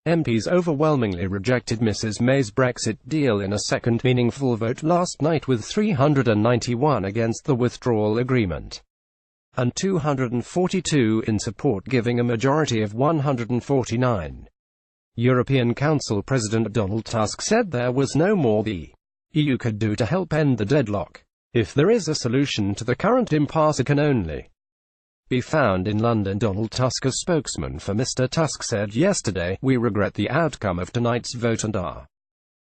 MPs overwhelmingly rejected Mrs May's Brexit deal in a second meaningful vote last night with 391 against the withdrawal agreement and 242 in support, giving a majority of 149. European Council President Donald Tusk said there was no more the EU could do to help end the deadlock. If there is a solution to the current impasse, it can only be found in London. Donald Tusk, a spokesman for Mr Tusk, said yesterday, "We regret the outcome of tonight's vote and are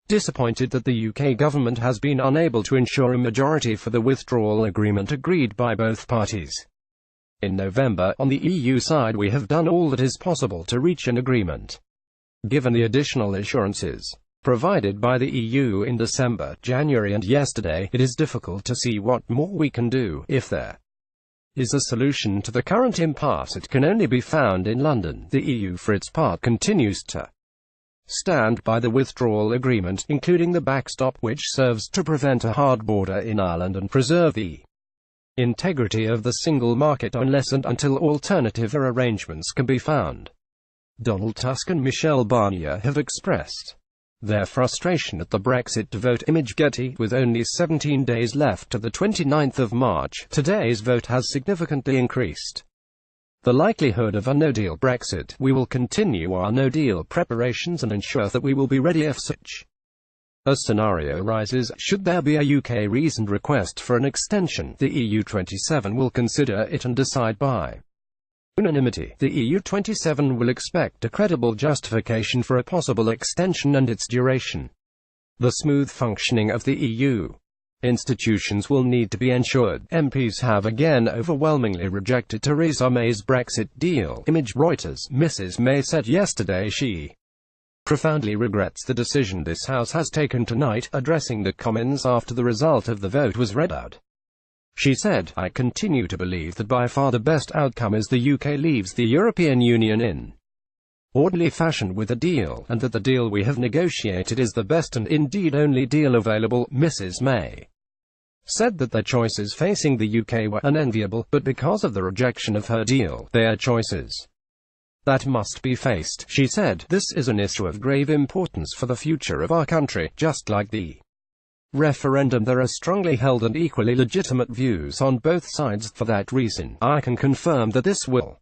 disappointed that the UK government has been unable to ensure a majority for the withdrawal agreement agreed by both parties in November. On the EU side, we have done all that is possible to reach an agreement. Given the additional assurances provided by the EU in December, January and yesterday, it is difficult to see what more we can do. If there is a solution to the current impasse, it can only be found in London." The EU, for its part, continues to stand by the withdrawal agreement, including the backstop, which serves to prevent a hard border in Ireland and preserve the integrity of the single market unless and until alternative arrangements can be found. Donald Tusk and Michel Barnier have expressed their frustration at the Brexit vote. Image Getty. With only 17 days left to the 29th of March, today's vote has significantly increased the likelihood of a no-deal Brexit. We will continue our no-deal preparations and ensure that we will be ready if such a scenario arises. Should there be a UK reasoned request for an extension, the EU 27 will consider it and decide by unanimity. The EU 27 will expect a credible justification for a possible extension and its duration. The smooth functioning of the EU institutions will need to be ensured. MPs have again overwhelmingly rejected Theresa May's Brexit deal. Image Reuters. Mrs May said yesterday she profoundly regrets the decision this House has taken tonight, addressing the Commons after the result of the vote was read out. She said, "I continue to believe that by far the best outcome is the UK leaves the European Union in orderly fashion with a deal, and that the deal we have negotiated is the best and indeed only deal available." Mrs May said that the choices facing the UK were unenviable, but because of the rejection of her deal, they are choices that must be faced. She said, "This is an issue of grave importance for the future of our country. Just like the referendum, there are strongly held and equally legitimate views on both sides. For that reason, I can confirm that this will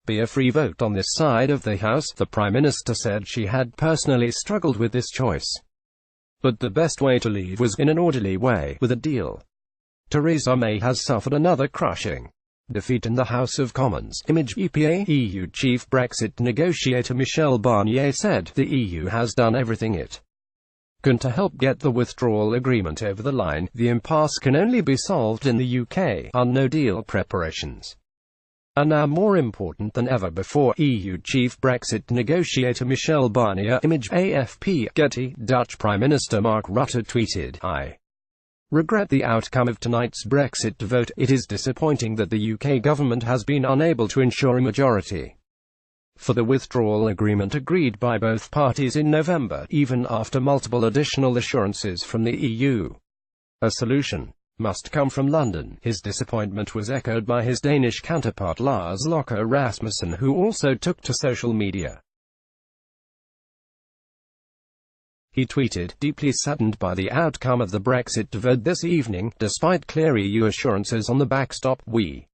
be a free vote on this side of the House." The Prime Minister said she had personally struggled with this choice, but the best way to leave was in an orderly way, with a deal. Theresa May has suffered another crushing defeat in the House of Commons. Image EPA. EU chief Brexit negotiator Michel Barnier said, "The EU has done everything it can to help get the withdrawal agreement over the line. The impasse can only be solved in the UK. Our no-deal preparations are now more important than ever before." EU chief Brexit negotiator Michel Barnier. Image AFP. Getty. Dutch Prime Minister Mark Rutte tweeted, "I regret the outcome of tonight's Brexit vote. It is disappointing that the UK government has been unable to ensure a majority for the withdrawal agreement agreed by both parties in November, even after multiple additional assurances from the EU. A solution must come from London." His disappointment was echoed by his Danish counterpart Lars Løkke Rasmussen, who also took to social media. He tweeted, "Deeply saddened by the outcome of the Brexit vote this evening. Despite clear EU assurances on the backstop, we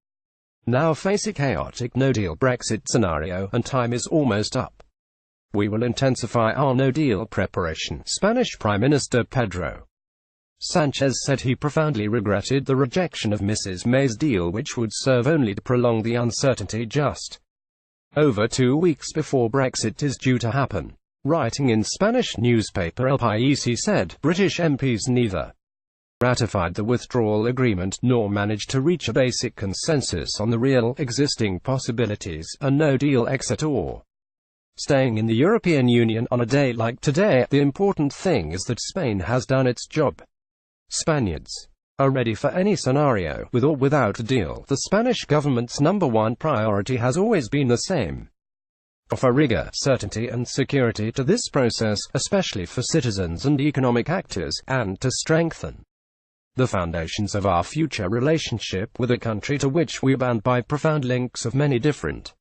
now face a chaotic no-deal Brexit scenario, and time is almost up. We will intensify our no-deal preparation." Spanish Prime Minister Pedro Sanchez said he profoundly regretted the rejection of Mrs May's deal, which would serve only to prolong the uncertainty just over 2 weeks before Brexit is due to happen. Writing in Spanish newspaper El País, he said, "British MPs neither ratified the withdrawal agreement, nor managed to reach a basic consensus on the real, existing possibilities, a no-deal exit or staying in the European Union on a day like today. The important thing is that Spain has done its job. Spaniards are ready for any scenario, with or without a deal. The Spanish government's #1 priority has always been the same: offer rigor, certainty and security to this process, especially for citizens and economic actors, and to strengthen the foundations of our future relationship with a country to which we are bound by profound links of many different